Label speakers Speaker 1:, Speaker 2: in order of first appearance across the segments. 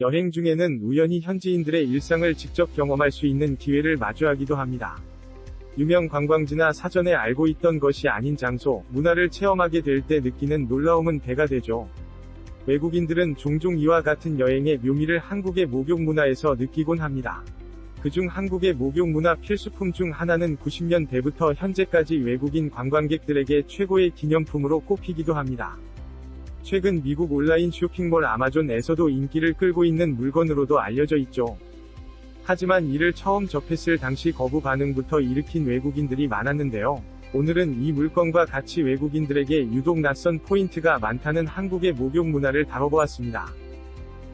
Speaker 1: 여행 중에는 우연히 현지인들의 일상을 직접 경험할 수 있는 기회를 마주하기도 합니다. 유명 관광지나 사전에 알고 있던 것이 아닌 장소, 문화를 체험하게 될 때 느끼는 놀라움은 배가 되죠. 외국인들은 종종 이와 같은 여행의 묘미를 한국의 목욕 문화에서 느끼곤 합니다. 그중 한국의 목욕 문화 필수품 중 하나는 90년대부터 현재까지 외국인 관광객들에게 최고의 기념품으로 꼽히기도 합니다. 최근 미국 온라인 쇼핑몰 아마존에서도 인기를 끌고 있는 물건으로도 알려져 있죠. 하지만 이를 처음 접했을 당시 거부 반응부터 일으킨 외국인들이 많았는데요. 오늘은 이 물건과 같이 외국인들에게 유독 낯선 포인트가 많다는 한국의 목욕 문화를 다뤄보았습니다.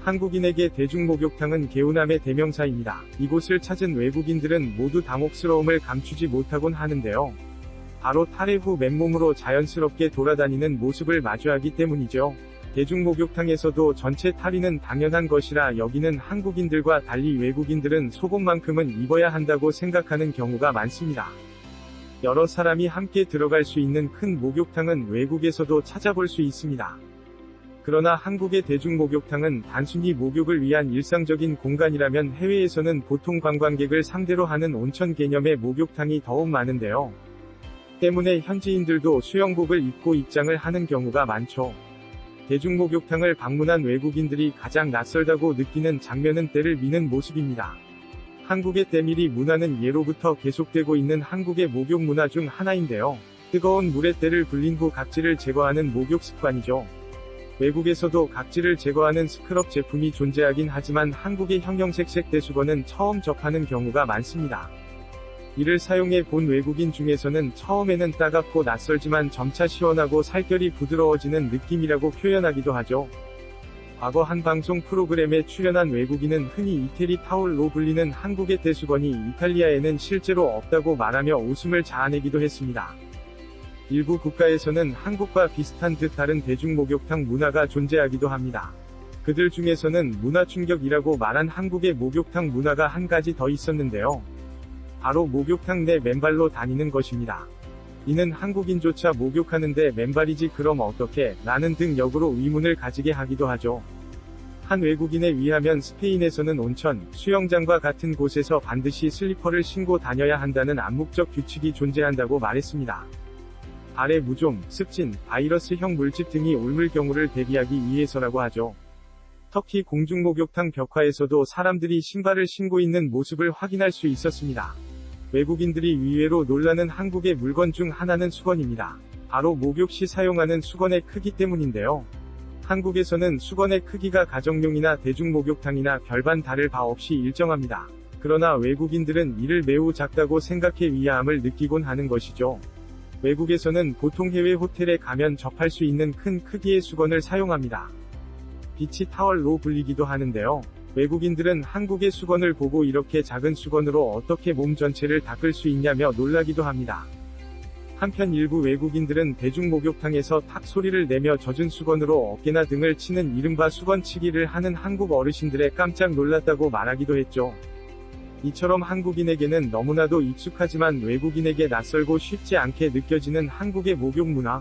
Speaker 1: 한국인에게 대중목욕탕은 개운함의 대명사입니다. 이곳을 찾은 외국인들은 모두 당혹스러움을 감추지 못하곤 하는데요. 바로 탈의 후 맨몸으로 자연스럽게 돌아다니는 모습을 마주하기 때문이죠. 대중목욕탕에서도 전체 탈의는 당연한 것이라 여기는 한국인들과 달리 외국인들은 속옷만큼은 입어야 한다고 생각하는 경우가 많습니다. 여러 사람이 함께 들어갈 수 있는 큰 목욕탕은 외국에서도 찾아볼 수 있습니다. 그러나 한국의 대중목욕탕은 단순히 목욕을 위한 일상적인 공간이라면 해외에서는 보통 관광객을 상대로 하는 온천 개념의 목욕탕이 더욱 많은데요. 때문에 현지인들도 수영복을 입고 입장을 하는 경우가 많죠. 대중목욕탕을 방문한 외국인들이 가장 낯설다고 느끼는 장면은 때를 미는 모습입니다. 한국의 때밀이 문화는 예로부터 계속되고 있는 한국의 목욕 문화 중 하나인데요. 뜨거운 물에 때를 불린 후 각질을 제거하는 목욕 습관이죠. 외국에서도 각질을 제거하는 스크럽 제품이 존재하긴 하지만 한국의 형형색색 때수건은 처음 접하는 경우가 많습니다. 이를 사용해 본 외국인 중에서는 처음에는 따갑고 낯설지만 점차 시원하고 살결이 부드러워지는 느낌이라고 표현하기도 하죠. 과거 한 방송 프로그램에 출연한 외국인은 흔히 이태리 타올로 불리는 한국의 때수건이 이탈리아에는 실제로 없다고 말하며 웃음을 자아내기도 했습니다. 일부 국가에서는 한국과 비슷한 듯 다른 대중목욕탕 문화가 존재하기도 합니다. 그들 중에서는 문화 충격이라고 말한 한국의 목욕탕 문화가 한 가지 더 있었는데요. 바로 목욕탕 내 맨발로 다니는 것입니다. 이는 한국인조차 목욕하는데 맨발이지 그럼 어떻게? 라는 등 역으로 의문을 가지게 하기도 하죠. 한 외국인에 의하면 스페인에서는 온천, 수영장과 같은 곳에서 반드시 슬리퍼를 신고 다녀야 한다는 암묵적 규칙이 존재한다고 말했습니다. 발에 무좀, 습진, 바이러스형 물집 등이 옮을 경우를 대비하기 위해서라고 하죠. 터키 공중목욕탕 벽화에서도 사람들이 신발을 신고 있는 모습을 확인할 수 있었습니다. 외국인들이 의외로 놀라는 한국의 물건 중 하나는 수건입니다. 바로 목욕 시 사용하는 수건의 크기 때문인데요. 한국에서는 수건의 크기가 가정용이나 대중목욕탕이나 별반 다를 바 없이 일정합니다. 그러나 외국인들은 이를 매우 작다고 생각해 위화함을 느끼곤 하는 것이죠. 외국에서는 보통 해외 호텔에 가면 접할 수 있는 큰 크기의 수건을 사용합니다. 비치 타월로 불리기도 하는데요. 외국인들은 한국의 수건을 보고 이렇게 작은 수건으로 어떻게 몸 전체를 닦을 수 있냐며 놀라기도 합니다. 한편 일부 외국인들은 대중목욕탕에서 탁 소리를 내며 젖은 수건으로 어깨나 등을 치는 이른바 수건치기를 하는 한국 어르신들에 깜짝 놀랐다고 말하기도 했죠. 이처럼 한국인에게는 너무나도 익숙하지만 외국인에게 낯설고 쉽지 않게 느껴지는 한국의 목욕 문화.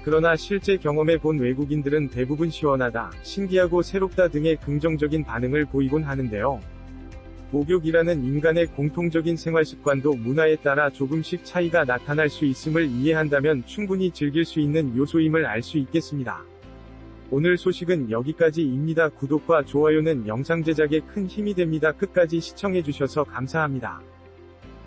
Speaker 1: 그러나 실제 경험해 본 외국인들은 대부분 시원하다, 신기하고 새롭다 등의 긍정적인 반응을 보이곤 하는데요. 목욕이라는 인간의 공통적인 생활습관도 문화에 따라 조금씩 차이가 나타날 수 있음을 이해한다면 충분히 즐길 수 있는 요소임을 알 수 있겠습니다. 오늘 소식은 여기까지입니다. 구독과 좋아요는 영상 제작에 큰 힘이 됩니다. 끝까지 시청해주셔서 감사합니다.